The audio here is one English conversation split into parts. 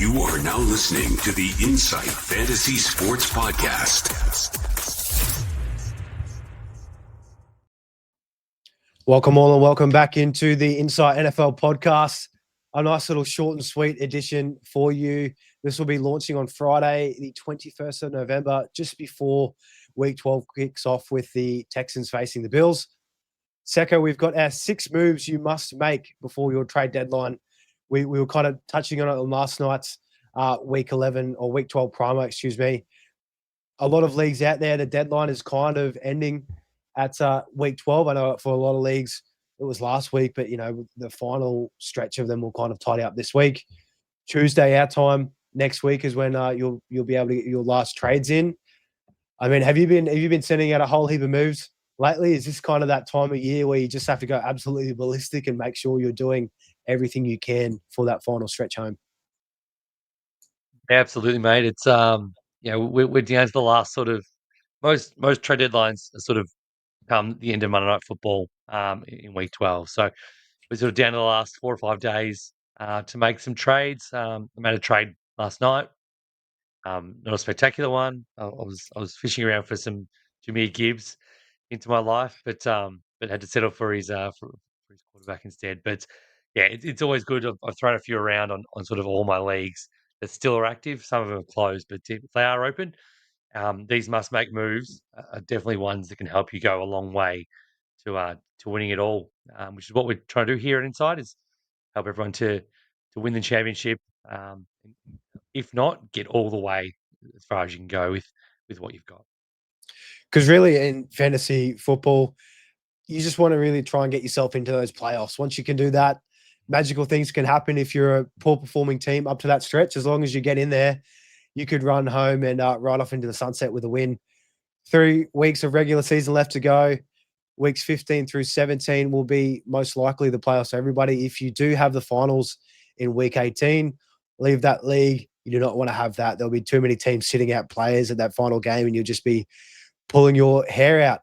You are now listening to the Insight Fantasy Sports Podcast. Welcome all and welcome back into the Insight NFL Podcast. A nice little short and sweet edition for you. This will be launching on Friday, the 21st of November, just before Week 12 kicks off with the Texans facing the Bills. Secko, we've got our 6 moves you must make before your trade deadline. We were kind of touching on it on last night's Week 11 or Week 12 primer, excuse me. A lot of leagues out there, the deadline is kind of ending at Week 12. I know for a lot of leagues it was last week, but, you know, the final stretch of them will kind of tidy up this week. Tuesday, our time, next week is when you'll be able to get your last trades in. I mean, have you been sending out a whole heap of moves lately? Is this kind of that time of year where you just have to go absolutely ballistic and make sure you're doing everything you can for that final stretch home? Absolutely, mate. It's we're down to the last sort of most trade deadlines are sort of come the end of Monday Night Football in week 12. So we're sort of down to the last 4 or 5 days to make some trades. I made a trade last night. Not a spectacular one. I was fishing around for some Jameer Gibbs into my life, but had to settle for his quarterback instead. But yeah, it's always good. I've thrown a few around on sort of all my leagues that still are active. Some of them are closed, but if they are open, these must make moves are definitely ones that can help you go a long way to winning it all, which is what we're trying to do here at Inside is help everyone to win the championship. If not, get all the way as far as you can go with what you've got. Because really in fantasy football, you just want to really try and get yourself into those playoffs. Once you can do that, magical things can happen if you're a poor performing team up to that stretch. As long as you get in there, you could run home and ride off into the sunset with a win. 3 weeks of regular season left to go. Weeks 15 through 17 will be most likely the playoffs for everybody. If you do have the finals in week 18, leave that league. You do not want to have that. There'll be too many teams sitting out players at that final game, and you'll just be pulling your hair out.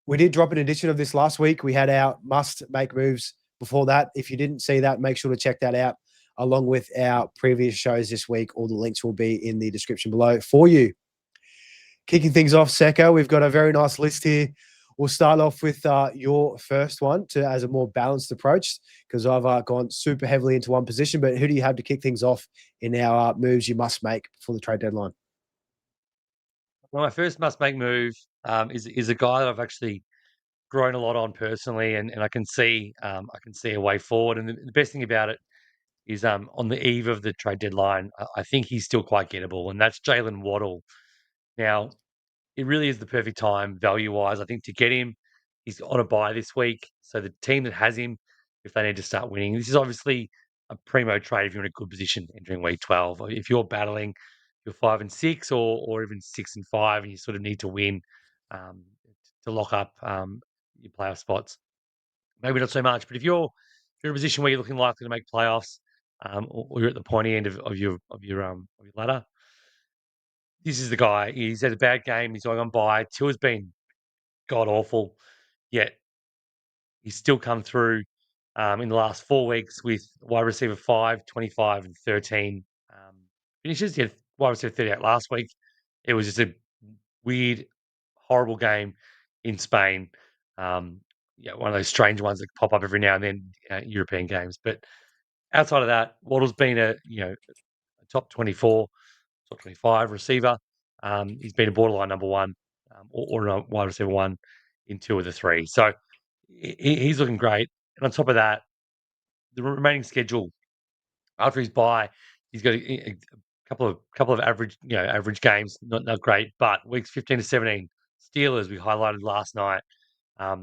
We did drop an edition of this last week. We had our must make moves before that. If you didn't see that, make sure to check that out along with our previous shows this week. All the links will be in the description below for you. Kicking things off, Secko, we've got a very nice list here. We'll start off with your first one as a more balanced approach because I've gone super heavily into one position. But who do you have to kick things off in our moves you must make before the trade deadline? Well, my first must-make move is a guy that I've actually grown a lot on personally, and I can see a way forward. And the best thing about it is on the eve of the trade deadline, I think he's still quite gettable, and that's Jalen Waddle. Now, it really is the perfect time value-wise, I think, to get him. He's on a bye this week, so the team that has him, if they need to start winning, this is obviously a primo trade if you're in a good position entering week 12. If you're battling, you're 5 and 6, or even 6 and 5, and you sort of need to win um, to lock up your playoff spots. Maybe not so much, but if you're in a position where you're looking likely to make playoffs, or you're at the pointy end of your ladder, this is the guy. He's had a bad game. He's going on bye. Tua's been god awful, yet he's still come through in the last 4 weeks with wide receiver 5, 25, and 13 finishes. He had wide receiver 38 last week. It was just a weird, horrible game in Spain. One of those strange ones that pop up every now and then, European games. But outside of that, Waddle's been a top 24, top 25 receiver. He's been a borderline number one or a wide receiver one in 2 of the 3. So he's looking great. And on top of that, the remaining schedule after his bye, he's got a couple of average games, not great, but weeks 15 to 17, Steelers we highlighted last night.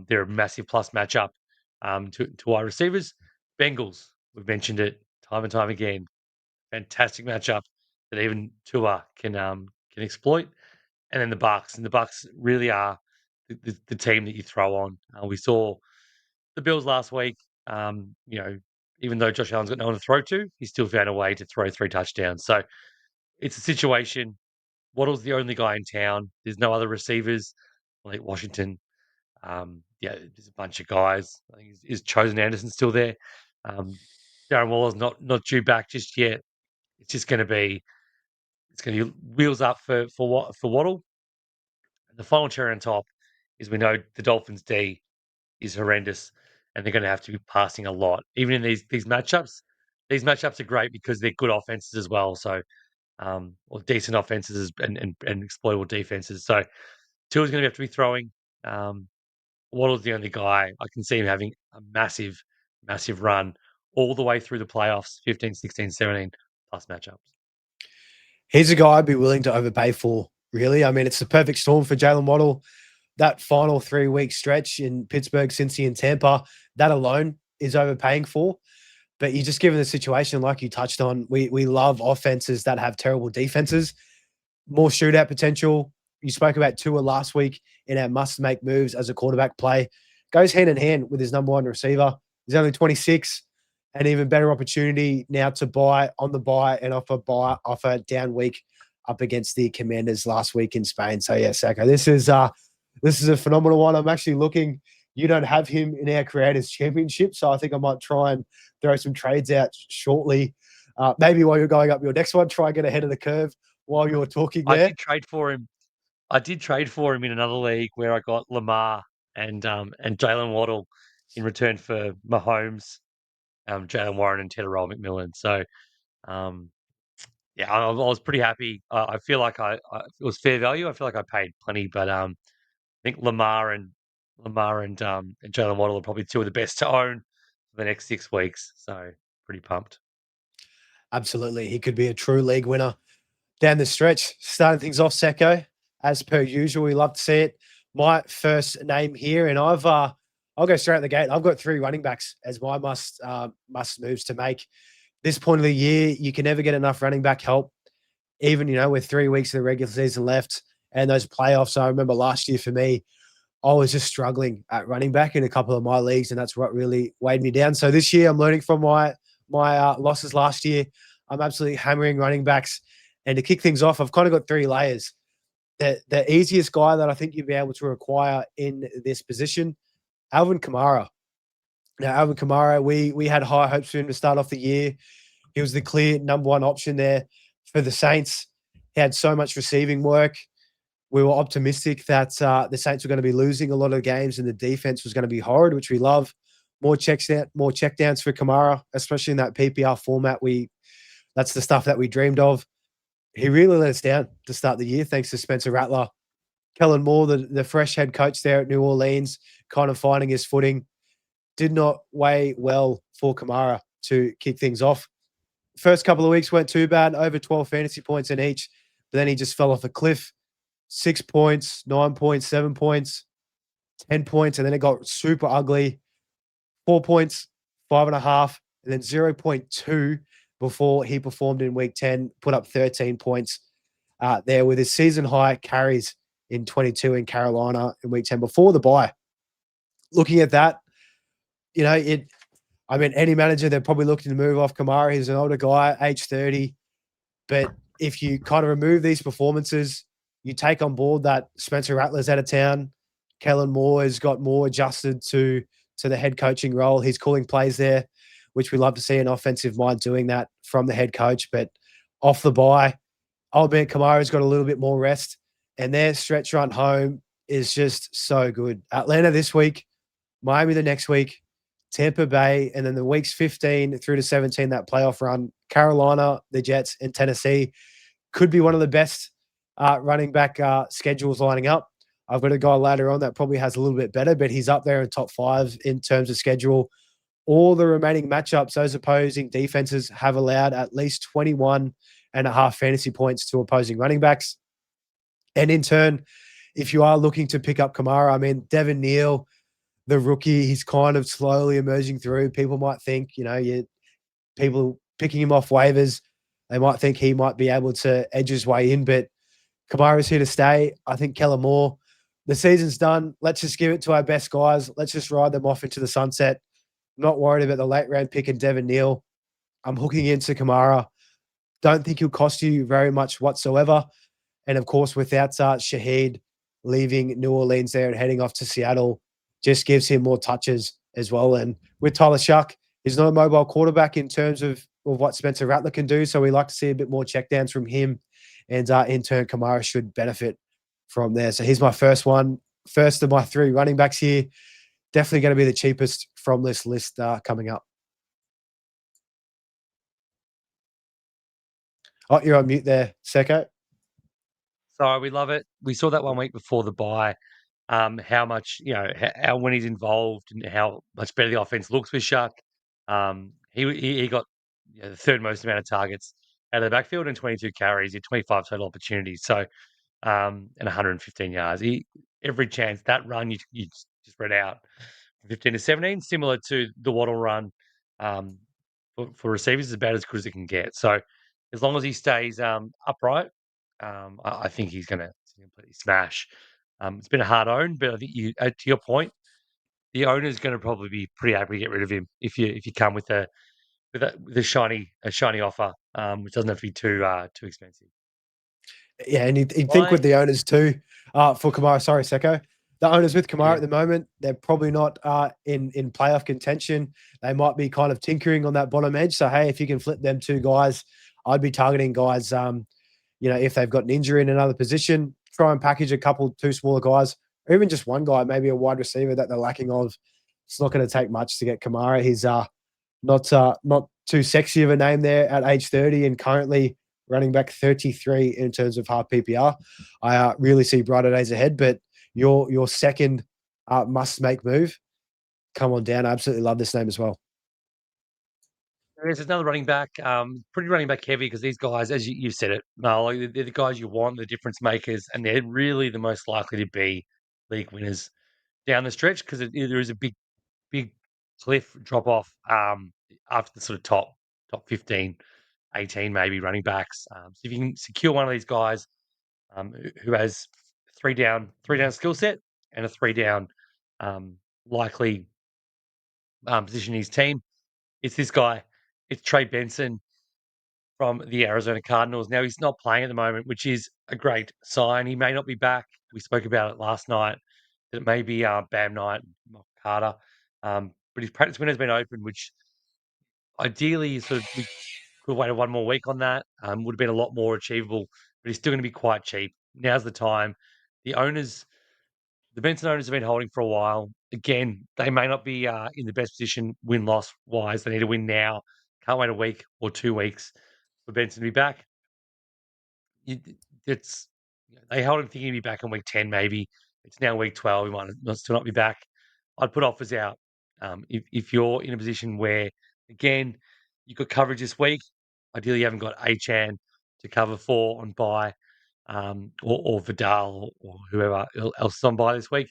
They're a massive plus matchup to wide receivers. Bengals, we've mentioned it time and time again. Fantastic matchup that even Tua can exploit. And then the Bucks, and the Bucks really are the team that you throw on. We saw the Bills last week. Even though Josh Allen's got no one to throw to, he still found a way to throw 3 touchdowns. So it's a situation. Waddle's the only guy in town. There's no other receivers. Like Washington, there's a bunch of guys. I think is Chosen Anderson still there? Darren Waller's not due back just yet. it's just going to be wheels up for Waddle. And the final cherry on top is we know the Dolphins D is horrendous, and they're going to have to be passing a lot, even in these matchups. These matchups are great because they're good offenses as well. So, or decent offenses and exploitable defenses. So, Tua's going to have to be throwing. Um, Waddle's the only guy I can see him having a massive, massive run all the way through the playoffs, 15, 16, 17 plus matchups. He's a guy I'd be willing to overpay for, really. I mean, it's the perfect storm for Jalen Waddle. That final 3-week stretch in Pittsburgh, Cincy, and Tampa, that alone is overpaying for. But you just given the situation, like you touched on, we love offenses that have terrible defenses, more shootout potential. You spoke about Tua last week in our must-make moves as a quarterback play. Goes hand in hand with his number one receiver. He's only 26, an even better opportunity now to buy on the buy and off a down week up against the Commanders last week in Spain. So yeah, Secko, this is a phenomenal one. I'm actually looking. You don't have him in our Creators Championship, so I think I might try and throw some trades out shortly. Maybe while you're going up your next one, try and get ahead of the curve while you're talking I there. did trade for him. I did trade for him in another league where I got Lamar and Jalen Waddle in return for Mahomes, Jalen Warren, and Tedderell McMillan. So um, yeah, I was pretty happy. I feel like it was fair value. I feel like I paid plenty, but I think Lamar and Jalen Waddle are probably two of the best to own for the next 6 weeks. So pretty pumped. Absolutely. He could be a true league winner down the stretch. Starting things off, Secko, as per usual, we love to see it. My first name here, and I'll go straight at the gate. I've got 3 running backs as my must moves to make. This point of the year, you can never get enough running back help, even, with 3 weeks of the regular season left and those playoffs. I remember last year for me, I was just struggling at running back in a couple of my leagues, and that's what really weighed me down. So this year, I'm learning from my losses last year. I'm absolutely hammering running backs. And to kick things off, I've kind of got 3 layers. The easiest guy that I think you'd be able to acquire in this position, Alvin Kamara. Now, Alvin Kamara, we had high hopes for him to start off the year. He was the clear number one option there for the Saints. He had so much receiving work. We were optimistic that the Saints were going to be losing a lot of games and the defense was going to be horrid, which we love. More checkdowns for Kamara, especially in that PPR format. That's the stuff that we dreamed of. He really let us down to start the year, thanks to Spencer Rattler. Kellen Moore, the fresh head coach there at New Orleans, kind of finding his footing, did not weigh well for Kamara to kick things off. First couple of weeks weren't too bad, over 12 fantasy points in each, but then he just fell off a cliff. 6 points, 9 points, 7 points, 10 points, and then it got super ugly. 4 points, 5.5, and then 0.2 before he performed in week 10, put up 13 points there with his season high carries in 22 in Carolina in week 10 before the bye. Looking at that, any manager, they're probably looking to move off Kamara. He's an older guy, age 30. But if you kind of remove these performances, you take on board that Spencer Rattler's out of town. Kellen Moore has got more adjusted to the head coaching role. He's calling plays there, which we love to see an offensive mind doing that from the head coach. But off the bye, albeit Kamara's got a little bit more rest, and their stretch run home is just so good. Atlanta this week, Miami the next week, Tampa Bay, and then the weeks 15 through to 17, that playoff run, Carolina, the Jets, and Tennessee could be one of the best running back schedules lining up. I've got a guy later on that probably has a little bit better, but he's up there in top 5 in terms of schedule. All the remaining matchups, those opposing defenses have allowed at least 21.5 fantasy points to opposing running backs. And in turn, if you are looking to pick up Kamara, Devin Neal, the rookie, he's kind of slowly emerging through. People might think, people picking him off waivers, they might think he might be able to edge his way in, but Kamara's here to stay. I think Kellen Moore, the season's done. Let's just give it to our best guys. Let's just ride them off into the sunset. I'm not worried about the late round pick and Devin Neal. I'm hooking into Kamara. Don't think he'll cost you very much whatsoever. And of course, without Shaheed leaving New Orleans there and heading off to Seattle, just gives him more touches as well. And with Tyler Shuck, he's not a mobile quarterback in terms of what Spencer Rattler can do. So we like to see a bit more checkdowns from him. And in turn, Kamara should benefit from there. So he's my first one. First of my 3 running backs here. Definitely going to be the cheapest from this list coming up. Oh, you're on mute there, Secko. So we love it. We saw that 1 week before the bye, how much, how when he's involved and how much better the offense looks with Shark. He got the third most amount of targets out of the backfield and 22 carries, he had 25 total opportunities. So and 115 yards. Every chance that run you just read out, 15 to 17, similar to the Waddle run for receivers, is about as good as it can get. So as long as he stays upright, I think he's going to completely smash. It's been a hard own, but I think to your point, the owner's going to probably be pretty happy to get rid of him if you come with a shiny offer, which doesn't have to be too expensive. Yeah, and you'd think with the owners too, for Kamara, sorry, Secko. The owners with Kamara at the moment, they're probably not in playoff contention. They might be kind of tinkering on that bottom edge. So, hey, if you can flip them 2 guys, I'd be targeting guys, if they've got an injury in another position, try and package a couple, 2 smaller guys, or even just one guy, maybe a wide receiver that they're lacking of. It's not going to take much to get Kamara. He's not too sexy of a name there at age 30 and currently running back 33 in terms of half PPR. I really see brighter days ahead, but your second must-make move, come on down. I absolutely love this name as well. There's another running back, pretty running back heavy because these guys, as you said it, no, they're the guys you want, the difference makers, and they're really the most likely to be league winners down the stretch because there is a big cliff drop off after the sort of top 15, 18 maybe running backs. So if you can secure one of these guys who has 3 down skill set and a 3 down likely position in his team, it's this guy. It's Trey Benson from the Arizona Cardinals. Now, he's not playing at the moment, which is a great sign. He may not be back. We spoke about it last night. That it may be Bam Knight, Mark Carter. But his practice window's been open, which ideally we could have waited 1 more week on that. Would have been a lot more achievable, but he's still going to be quite cheap. Now's the time. The Benson owners have been holding for a while. Again, they may not be in the best position win-loss wise. They need to win now. Can't wait a week or 2 weeks for Benson to be back. It's they held him thinking he'd be back in week 10, maybe. It's now week 12. He might still not be back. I'd put offers out if you're in a position where, again, you've got coverage this week. Ideally, you haven't got Achan to cover for on bye, or Vidal or whoever else is on bye this week.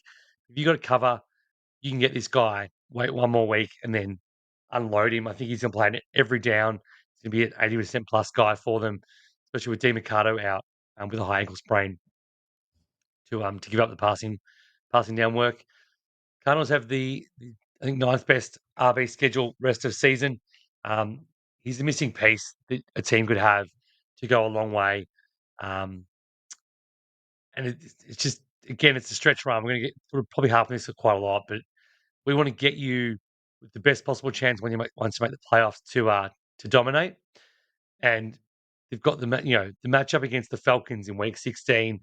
If you've got to cover, you can get this guy, wait 1 more week, and then unload him. I think he's going to play every down. He's going to be an 80% plus guy for them, especially with DiMercato out with a high ankle sprain to give up the passing down work. Cardinals have the I think 9th best RB schedule rest of season. He's the missing piece that a team could have to go a long way. And it's just, again, it's a stretch run. We're going to get probably harping this quite a lot, but we want to get you with the best possible chance once you make the playoffs to dominate. And they've got the matchup against the Falcons in week 16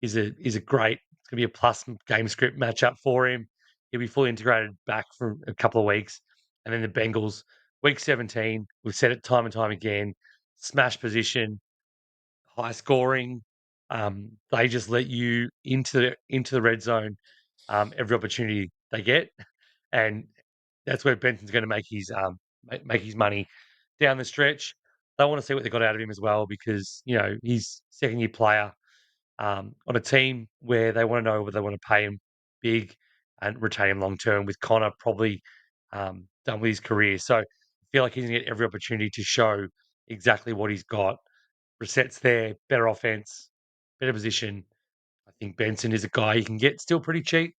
is a great. It's going to be a plus game script matchup for him. He'll be fully integrated back for a couple of weeks, and then the Bengals week 17. We've said it time and time again. Smash position, high scoring. They just let you into the red zone every opportunity they get, and that's where Benson's going to make his money down the stretch. They want to see what they got out of him as well because he's second-year player on a team where they want to know whether they want to pay him big and retain him long term. With Connor probably done with his career, so I feel like he's going to get every opportunity to show exactly what he's got. Brissett's there, better offense, better position. I think Benson is a guy you can get still pretty cheap,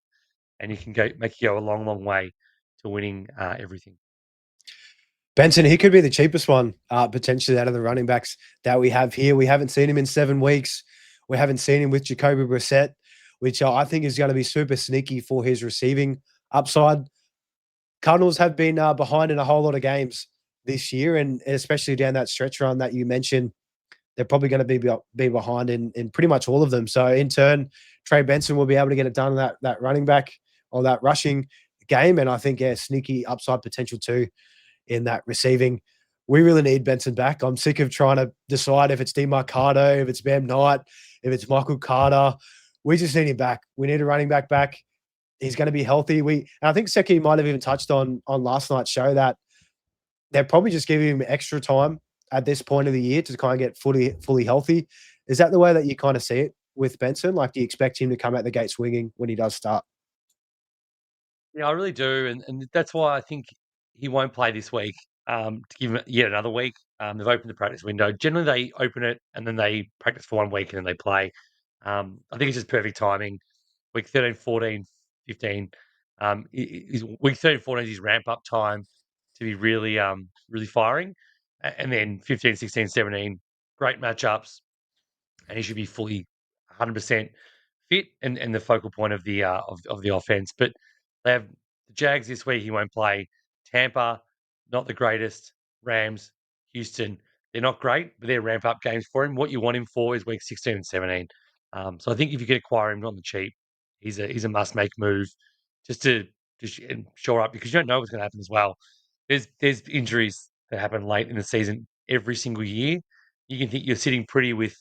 and you can make you go a long, long way to winning everything. Benson, he could be the cheapest one, potentially out of the running backs that we have here. We haven't seen him in 7 weeks. We haven't seen him with Jacoby Brissett, which I think is going to be super sneaky for his receiving upside. Cardinals have been behind in a whole lot of games this year, and especially down that stretch run that you mentioned, they're probably going to be behind in pretty much all of them. So in turn, Trey Benson will be able to get it done in that running back or that rushing game, and I think sneaky upside potential too in that receiving. We really need Benson back. I'm sick of trying to decide if it's Demarcado, if it's Bam Knight, if it's Michael Carter. We just need him back. We need a running back. He's going to be healthy. And I think Seki might have even touched on last night's show that they're probably just giving him extra time at this point of the year to kind of get fully healthy. Is that the way that you kind of see it with Benson? Like, do you expect him to come out the gate swinging when he does start? Yeah, I really do, and that's why I think he won't play this week. To give him yet another week, they've opened the practice window. Generally, they open it and then they practice for 1 week and then they play. I think it's just perfect timing. Week 13, 14, 15. Week 13, 14 is his ramp up time to be really firing. And then 15, 16, 17, great matchups, and he should be fully 100% fit and the focal point of the offense. But they have the Jags this week. He won't play. Tampa, not the greatest. Rams, Houston, they're not great, but they're ramp up games for him. What you want him for is week 16 and 17. So I think if you can acquire him on the cheap, he's a must make move just to shore up, because you don't know what's going to happen as well. There's injuries that happen late in the season every single year. You can think you're sitting pretty with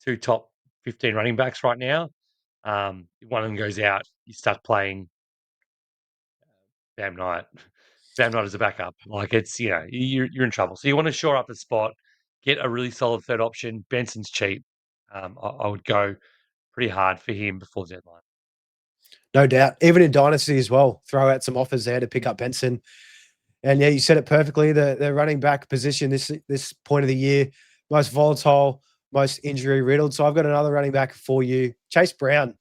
two top 15 running backs right now. If one of them goes out, you start playing Bam Knight. Bam Knight as a backup. Like, it's, you're in trouble. So you want to shore up a spot, get a really solid third option. Benson's cheap. I would go pretty hard for him before the deadline. No doubt. Even in Dynasty as well, throw out some offers there to pick up Benson. And yeah, you said it perfectly. The running back position this point of the year, most volatile, most injury riddled. So I've got another running back for you, Chase Brown.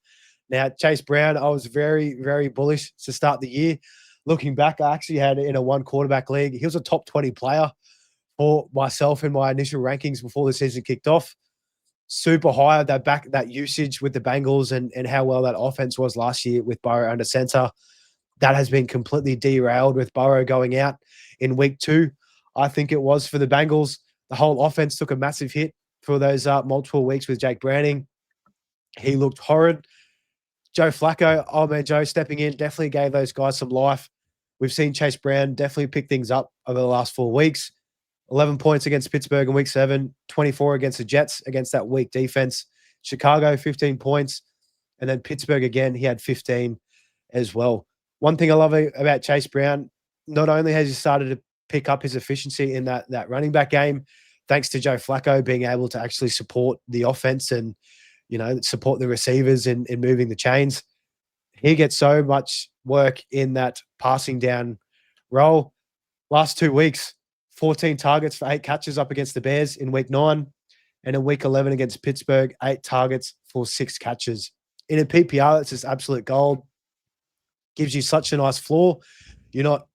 Now, Chase Brown, I was very, very bullish to start the year. Looking back, I actually had in a one quarterback league. He was a top 20 player for myself in my initial rankings before the season kicked off. Super high that usage with the Bengals and how well that offense was last year with Burrow under center. That has been completely derailed with Burrow going out in week 2. I think it was for the Bengals. The whole offense took a massive hit for those multiple weeks with Jake Browning. He looked horrid. Joe Flacco, oh man, Joe stepping in definitely gave those guys some life. We've seen Chase Brown definitely pick things up over the last 4 weeks. 11 points against Pittsburgh in week 7, 24 against the Jets against that weak defense. Chicago, 15 points. And then Pittsburgh again, he had 15 as well. One thing I love about Chase Brown, not only has he started to pick up his efficiency in that running back game, thanks to Joe Flacco being able to actually support the offense and, support the receivers in moving the chains. He gets so much work in that passing down role. Last 2 weeks, 14 targets for 8 catches up against the Bears in week 9, and in week 11 against Pittsburgh, 8 targets for 6 catches. In a PPR, it's just absolute gold. Gives you such a nice floor. You're not,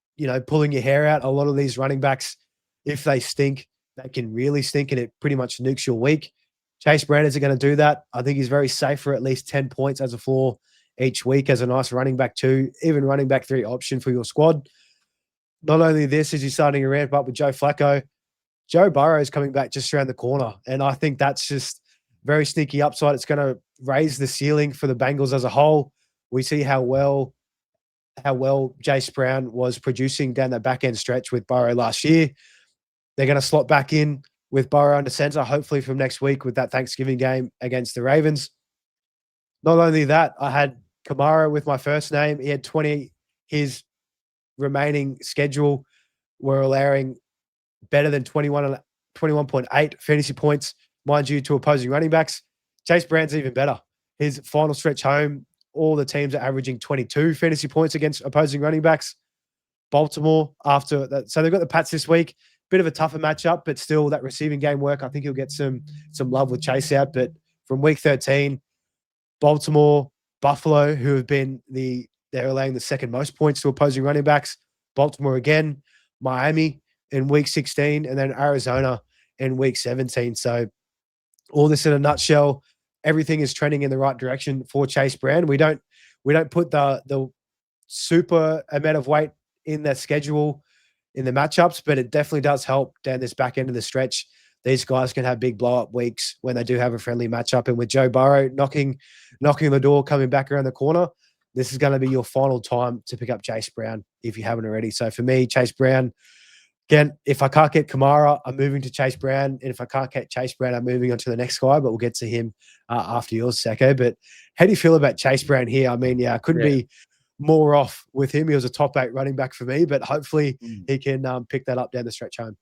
pulling your hair out. A lot of these running backs, if they stink, they can really stink, and it pretty much nukes your week. Chase Brown isn't going to do that. I think he's very safe for at least 10 points as a floor each week as a nice running back 2, even running back 3 option for your squad. Not only this, is he starting to ramp up with Joe Flacco. Joe Burrow is coming back just around the corner, and I think that's just very sneaky upside. It's going to raise the ceiling for the Bengals as a whole. We see how well Chase Brown was producing down that back end stretch with Burrow last year. They're going to slot back in with Burrow under center, hopefully from next week with that Thanksgiving game against the Ravens. Not only that, I had Kamara with my first name. He had 20. His remaining schedule were allowing better than 21.8 fantasy points, mind you, to opposing running backs. Chase Brown's even better. His final stretch home, all the teams are averaging 22 fantasy points against opposing running backs. Baltimore after that. So they've got the Pats this week. Bit of a tougher matchup, but still that receiving game work. I think he'll get some love with Chase out. But from week 13, Baltimore, Buffalo, who have been they're allowing the second most points to opposing running backs. Baltimore again, Miami in week 16, and then Arizona in week 17. So all this in a nutshell, everything is trending in the right direction for Chase Brown. We don't put the super amount of weight in their schedule in the matchups, but it definitely does help down this back end of the stretch. These guys can have big blow up weeks when they do have a friendly matchup. And with Joe Burrow knocking the door, coming back around the corner, this is going to be your final time to pick up Chase Brown if you haven't already. So for me, Chase Brown, again, if I can't get Kamara, I'm moving to Chase Brown. And if I can't get Chase Brown, I'm moving on to the next guy, but we'll get to him after yours, Secko. But how do you feel about Chase Brown here? I mean, yeah, I couldn't be more off with him. He was a top 8 running back for me, but hopefully he can pick that up down the stretch home.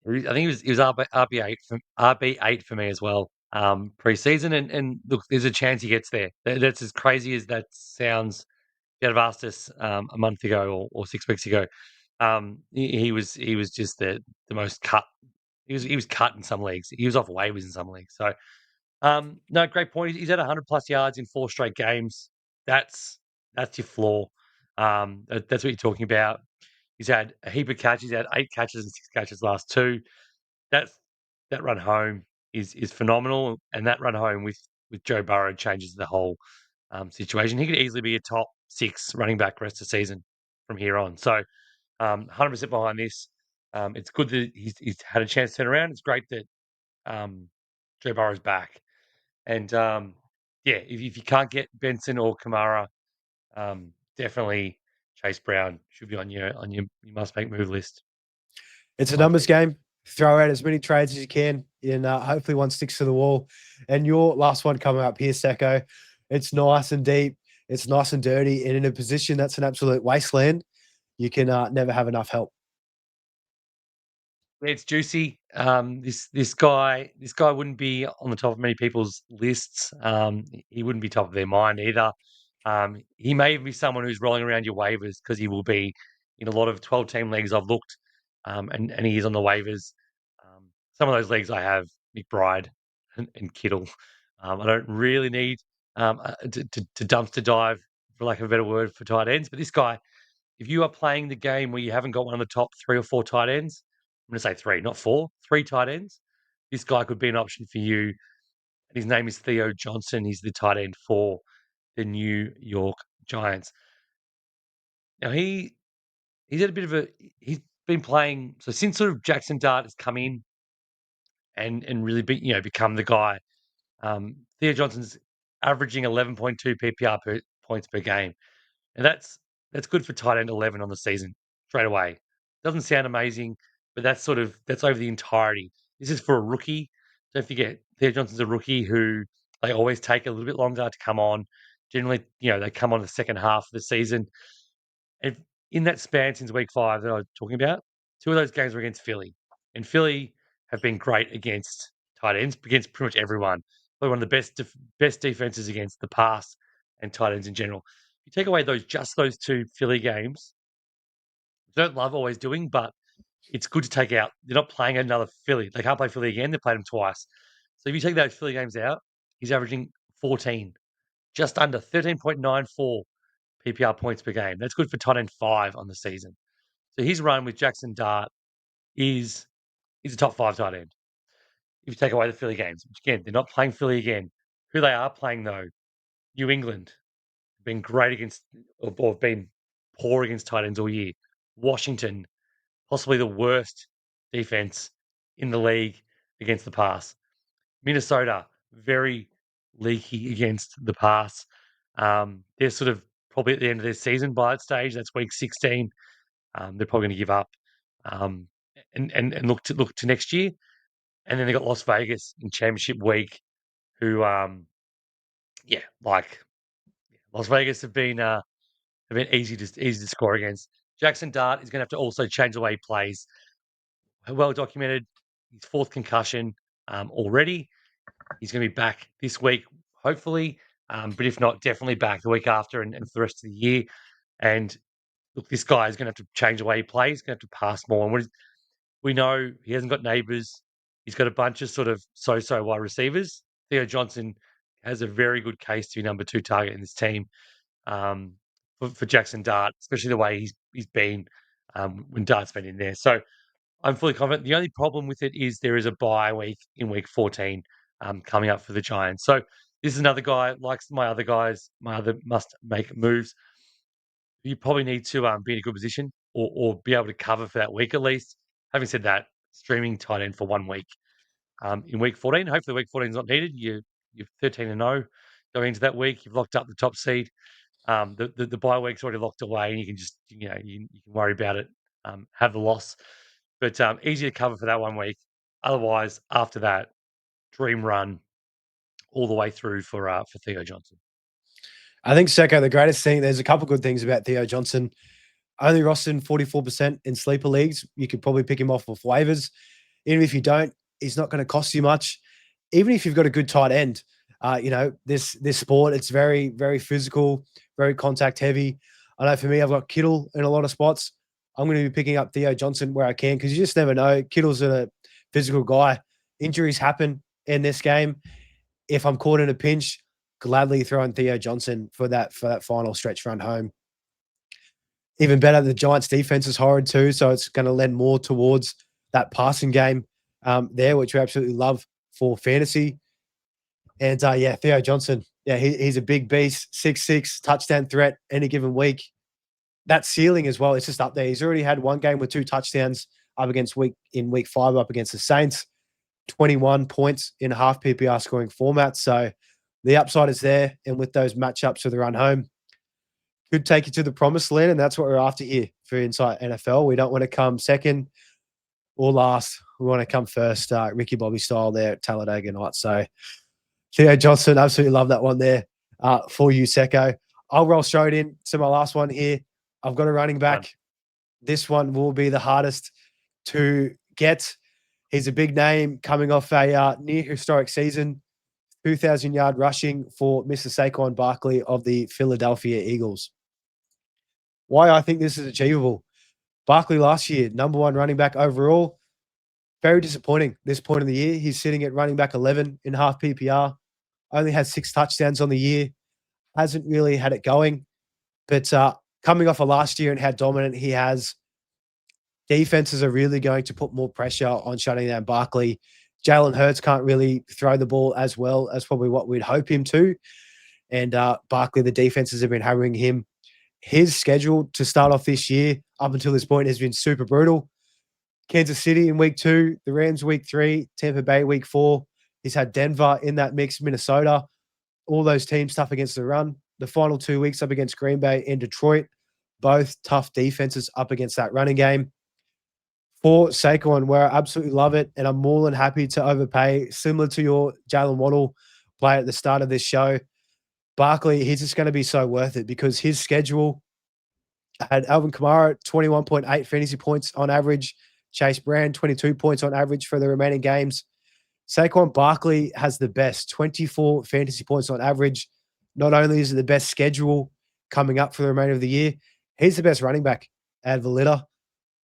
I think he was RB8 for me as well, preseason, and look, there's a chance he gets there. That's as crazy as that sounds. If you had have asked us a month ago or 6 weeks ago, he was just the most cut. He was cut in some leagues. He was off waivers in some leagues. So no, great point. He's had 100+ yards in 4 straight games. That's your floor. That's what you're talking about. He's had a heap of catches. He's had 8 catches and 6 catches last 2. That's that run home is phenomenal, and that run home with Joe Burrow changes the whole situation. He could easily be a top 6 running back rest of the season from here on. So 100% behind this. It's good that he's had a chance to turn around. It's great that Joe Burrow's back. And yeah, if you can't get Benson or Kamara, definitely Chase Brown should be on your you must make move list. It's a numbers game. Throw out as many trades as you can, and hopefully one sticks to the wall. And your last one coming up here, Secko. It's nice and deep. It's nice and dirty, and in a position that's an absolute wasteland, you can never have enough help. It's juicy. This guy wouldn't be on the top of many people's lists. He wouldn't be top of their mind either. He may even be someone who's rolling around your waivers because he will be in a lot of 12-team leagues I've looked, and he is on the waivers. Some of those leagues I have McBride and Kittle. I don't really need to dumpster dive, for lack of a better word, for tight ends. But this guy, if you are playing the game where you haven't got one of the top 3 or 4 tight ends, I'm going to say 3, not 4, 3 tight ends, this guy could be an option for you. And his name is Theo Johnson. He's the tight end for the New York Giants. Now he's had a bit of he's been playing, so since sort of Jackson Dart has come in and really become the guy. Theo Johnson's averaging 11.2 PPR points per game. And that's good for tight end 11 on the season straight away. Doesn't sound amazing, but that's over the entirety. This is for a rookie. Don't forget, Theo Johnson's a rookie who they always take a little bit longer to come on. Generally, they come on the second half of the season. And in that span since week 5 that I was talking about, 2 of those games were against Philly. And Philly have been great against tight ends, against pretty much everyone. Probably one of the best defenses against the pass and tight ends in general. You take away those 2 Philly games, don't love always doing, but it's good to take out. They're not playing another Philly. They can't play Philly again. They played them twice. So if you take those Philly games out, he's averaging 14, just under 13.94 PPR points per game. That's good for tight end 5 on the season. So his run with Jackson Dart is a top 5 tight end. If you take away the Philly games, which again, they're not playing Philly again. Who they are playing though, New England, been great against or been poor against tight ends all year. Washington, possibly the worst defense in the league against the pass. Minnesota, very leaky against the pass. They're sort of probably at the end of their season by that stage. That's week 16. They're probably going to give up and look to next year. And then they got Las Vegas in championship week, who Las Vegas have been easy to score against. Jackson Dart is going to have to also change the way he plays. Well documented, his 4th concussion already. He's going to be back this week, hopefully. But if not, definitely back the week after and for the rest of the year. And look, this guy is going to have to change the way he plays. He's going to have to pass more. And we know he hasn't got neighbours. He's got a bunch of sort of so-so wide receivers. Theo Johnson has a very good case to be number 2 target in this team for Jackson Dart, especially the way he's been when Dart's been in there. So I'm fully confident. The only problem with it is there is a bye week in week 14 coming up for the Giants. So this is another guy, like my other guys, my other must-make moves. You probably need to be in a good position. or be able to cover for that week at least. Having said that, streaming tight end for 1 week in week 14. Hopefully, week 14 is not needed. You're 13-0 going into that week. You've locked up the top seed. The bye week's already locked away, and you can just you can worry about it. Have the loss, but easy to cover for that 1 week. Otherwise, after that, dream run all the way through for Theo Johnson. I think, Secko, the greatest thing, there's a couple good things about Theo Johnson. Only rostered in 44% in sleeper leagues. You could probably pick him off with waivers. Even if you don't, he's not going to cost you much. Even if you've got a good tight end, this sport, it's very, very physical, very contact heavy. I know for me, I've got Kittle in a lot of spots. I'm going to be picking up Theo Johnson where I can because you just never know. Kittle's a physical guy. Injuries happen in this game. If I'm caught in a pinch, gladly throw in Theo Johnson for that final stretch run home. Even better, the Giants' defense is horrid too, so it's going to lend more towards that passing game there, which we absolutely love for fantasy. And Theo Johnson, he's a big beast, 6'6", touchdown threat any given week. That ceiling as well, it's just up there. He's already had one game with 2 touchdowns up against week 5 up against the Saints, 21 points in half PPR scoring format. So the upside is there, and with those matchups for the run home, could take you to the promised land, and that's what we're after here for Insight NFL. We don't want to come second or last. We want to come first, Ricky Bobby style there at Talladega Night. So Theo Johnson, absolutely love that one there for you, Secko. I'll roll straight in to my last one here. I've got a running back. This one will be the hardest to get. He's a big name coming off a near historic season, 2,000-yard rushing for Mr. Saquon Barkley of the Philadelphia Eagles. Why I think this is achievable. Barkley last year, number 1 running back overall. Very disappointing this point of the year. He's sitting at running back 11 in half PPR. Only had 6 touchdowns on the year. Hasn't really had it going. But coming off of last year and how dominant he has, defenses are really going to put more pressure on shutting down Barkley. Jalen Hurts can't really throw the ball as well as probably what we'd hope him to. And Barkley, the defenses have been hammering him. His schedule to start off this year up until this point has been super brutal. Kansas City in week 2, the Rams week 3, Tampa Bay week 4. He's had Denver in that mix, Minnesota. All those teams tough against the run. The final 2 weeks up against Green Bay and Detroit. Both tough defenses up against that running game. For Saquon, where I absolutely love it, and I'm more than happy to overpay, similar to your Jalen Waddle play at the start of this show. Barkley, he's just going to be so worth it because his schedule had Alvin Kamara 21.8 fantasy points on average, Chase Brown 22 points on average for the remaining games. Saquon Barkley has the best, 24 fantasy points on average. Not only is it the best schedule coming up for the remainder of the year, he's the best running back out of the litter.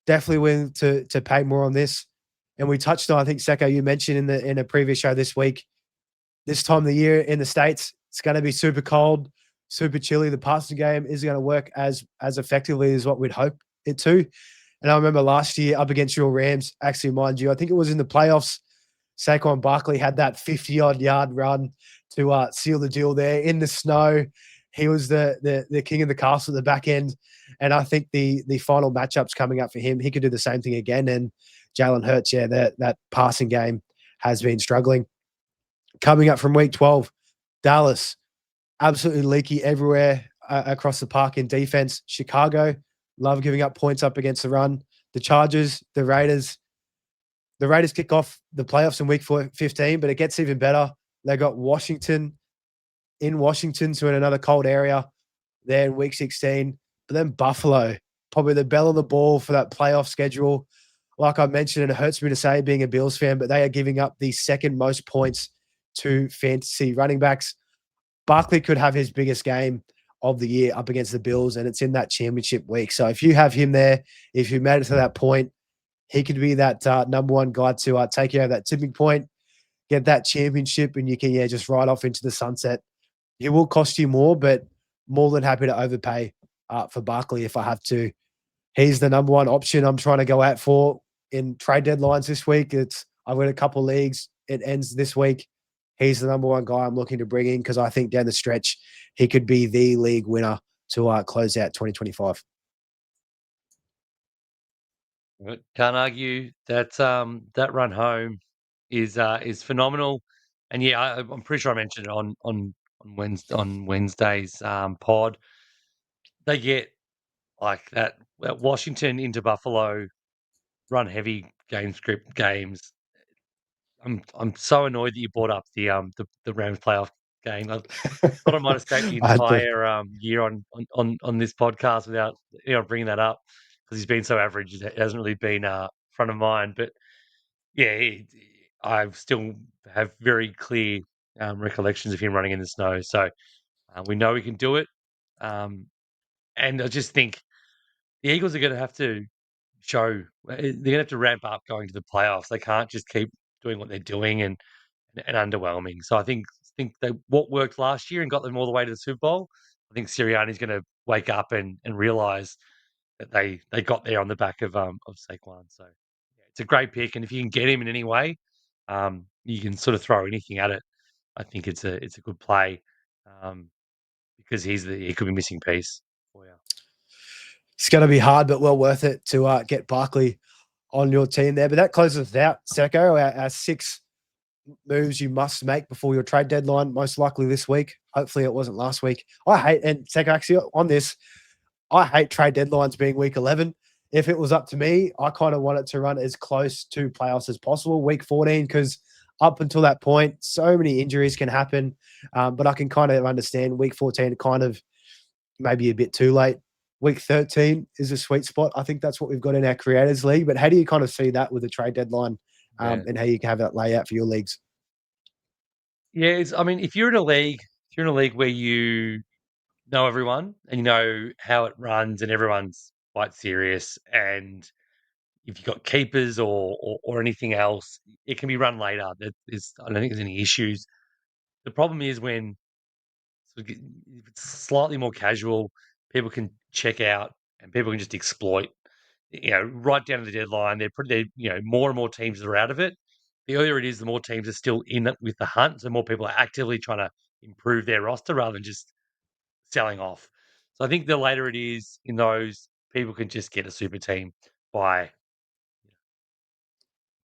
Definitely willing to pay more on this. And we touched on, I think, Secko, you mentioned in a previous show this week, this time of the year in the States, it's going to be super cold, super chilly. The passing game isn't going to work as effectively as what we'd hope it to. And I remember last year up against your Rams, actually, mind you, I think it was in the playoffs, Saquon Barkley had that 50-odd yard run to seal the deal there in the snow. He was the king of the castle at the back end. And I think the final matchups coming up for him, he could do the same thing again. And Jalen Hurts, that passing game has been struggling. Coming up from week 12, Dallas, absolutely leaky everywhere across the park in defense. Chicago, love giving up points up against the run. The Chargers, the Raiders. The Raiders kick off the playoffs in week 15, but it gets even better. They got Washington in Washington, so in another cold area there in week 16. But then Buffalo, probably the bell of the ball for that playoff schedule. Like I mentioned, and it hurts me to say being a Bills fan, but they are giving up the second most points to fantasy running backs. Barkley could have his biggest game of the year up against the Bills, and it's in that championship week. So if you have him there, if you made it to that point, he could be that number 1 guy to take you over that tipping point, get that championship, and you can just ride off into the sunset. It will cost you more, but more than happy to overpay for Barkley if I have to. He's the number 1 option I'm trying to go out for in trade deadlines this week. I've got a couple leagues. It ends this week. He's the number 1 guy I'm looking to bring in because I think down the stretch he could be the league winner to close out 2025. But can't argue that that run home is phenomenal. And yeah, I'm pretty sure I mentioned it on Wednesday's pod. They get like that Washington into Buffalo run heavy game script games. I'm so annoyed that you brought up the Rams playoff game. I thought I might escape the I had to. entire year on this podcast without bringing that up because he's been so average. It hasn't really been front of mind. But yeah, I still have very clear recollections of him running in the snow. So we know he can do it. And I just think the Eagles are going to have to show they're going to have to ramp up going to the playoffs. They can't just keep doing what they're doing and underwhelming. So I think they what worked last year and got them all the way to the Super Bowl. I think Sirianni's going to wake up and realize that they got there on the back of Saquon. So yeah, it's a great pick, and if you can get him in any way, you can sort of throw anything at it. I think it's a good play um, because he could be missing piece for you. It's going to be hard, but well worth it to get Barkley on your team there. But that closes us out, Secko. Our 6 moves you must make before your trade deadline, most likely this week. Hopefully it wasn't last week. And Secko, actually on this, I hate trade deadlines being week 11. If it was up to me, I kind of want it to run as close to playoffs as possible, week 14, because up until that point, so many injuries can happen. But I can kind of understand week 14 kind of maybe a bit too late. Week 13 is a sweet spot. I think that's what we've got in our Creators League. But how do you kind of see that with the trade deadline Yeah, and how you can have that layout for your leagues? yeah. I mean, if you're in a league where you know everyone and you know how it runs and everyone's quite serious, and if you've got keepers or anything else, it can be run later. I don't think there's any issues. The problem is when if it's slightly more casual, people can check out and people can just exploit. Right down to the deadline, more and more teams are out of it. The earlier it is, the more teams are still in it with the hunt. So more people are actively trying to improve their roster rather than just selling off. So I think the later it is in those, people can just get a super team by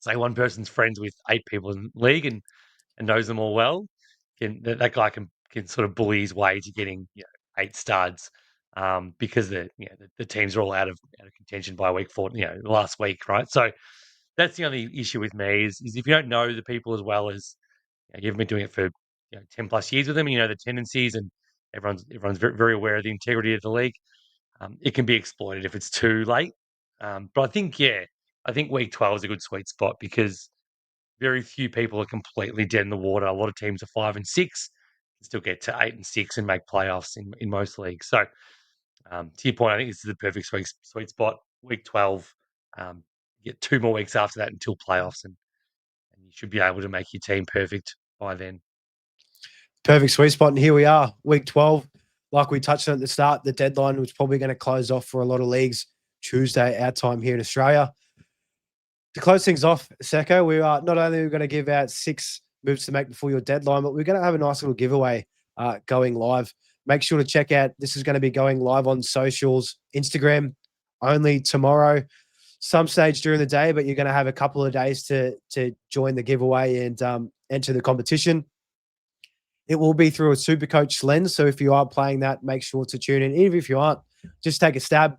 say one person's friends with 8 people in the league and knows them all well. That guy can sort of bully his way to getting 8 studs because the teams are all out of contention by week 4, last week, right? So that's the only issue with me is if you don't know the people as well as you've been doing it for 10 plus years with them, and you know the tendencies, and everyone's very, very aware of the integrity of the league. It can be exploited if it's too late. But I think week 12 is a good sweet spot because very few people are completely dead in the water. A lot of teams are 5 and 6, can still get to 8 and 6 and make playoffs in most leagues. So to your point, I think this is the perfect sweet spot. Week 12, you get 2 more weeks after that until playoffs, and you should be able to make your team perfect by then. Perfect sweet spot. And here we are, week 12. Like we touched on at the start, the deadline was probably going to close off for a lot of leagues Tuesday, our time here in Australia. To close things off, Secko, we are not only going to give out 6 moves to make before your deadline, but we're going to have a nice little giveaway going live. Make sure to check out. This is going to be going live on socials, Instagram only tomorrow, some stage during the day, but you're going to have a couple of days to join the giveaway and enter the competition. It will be through a SuperCoach lens. So if you are playing that, make sure to tune in. Even if you aren't, just take a stab.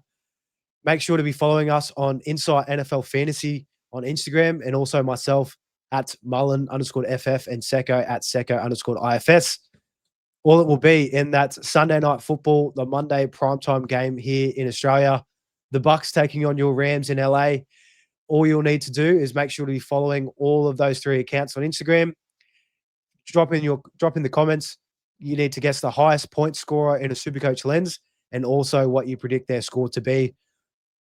Make sure to be following us on Insight NFL Fantasy on Instagram, and also myself at Mullin_FF and Secko at Secko_IFS. All it will be in that Sunday night football, the Monday primetime game here in Australia, the Bucks taking on your Rams in LA. All you'll need to do is make sure to be following all of those 3 accounts on Instagram. Drop in the comments. You need to guess the highest point scorer in a SuperCoach lens, and also what you predict their score to be.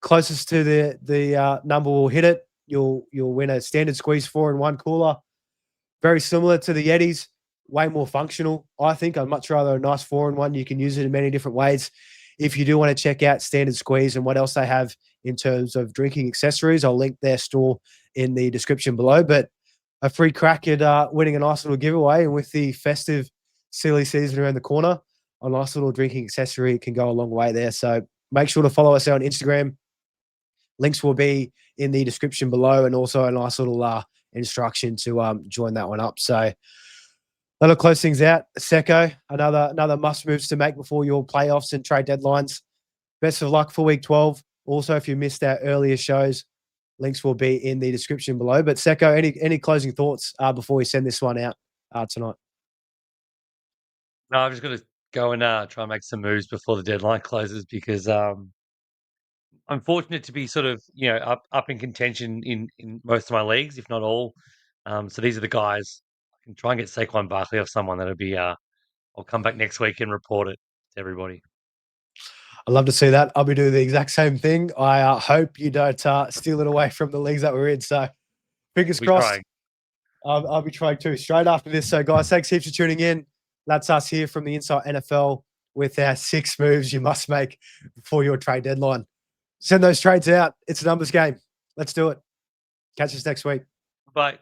Closest to the number will hit it. You'll win a standard squeeze 4-in-1 cooler. Very similar to the Yetis, way more functional. I think I'd much rather a nice 4-in-1. You can use it in many different ways. If you do want to check out Standard Squeeze and what else they have in terms of drinking accessories, I'll link their store in the description below. But a free crack at winning a nice little giveaway, and with the festive silly season around the corner, a nice little drinking accessory can go a long way there. So make sure to follow us on Instagram. Links will be in the description below, and also a nice little instruction to join that one up. So that'll close things out. Secko, another must moves to make before your playoffs and trade deadlines. Best of luck for week 12. Also, if you missed our earlier shows, links will be in the description below. But Secko, any closing thoughts before we send this one out tonight? No, I've just got to go and try and make some moves before the deadline closes because I'm fortunate to be sort of up in contention in most of my leagues, if not all. So these are the guys. I can try and get Saquon Barkley off someone. That'll be. I'll come back next week and report it to everybody. I'd love to see that. I'll be doing the exact same thing. I hope you don't steal it away from the leagues that we're in. So fingers crossed. I'll be trying too straight after this. So guys, thanks heaps for tuning in. That's us here from the Inside NFL with our 6 moves you must make before your trade deadline. Send those trades out. It's a numbers game. Let's do it. Catch us next week. Bye.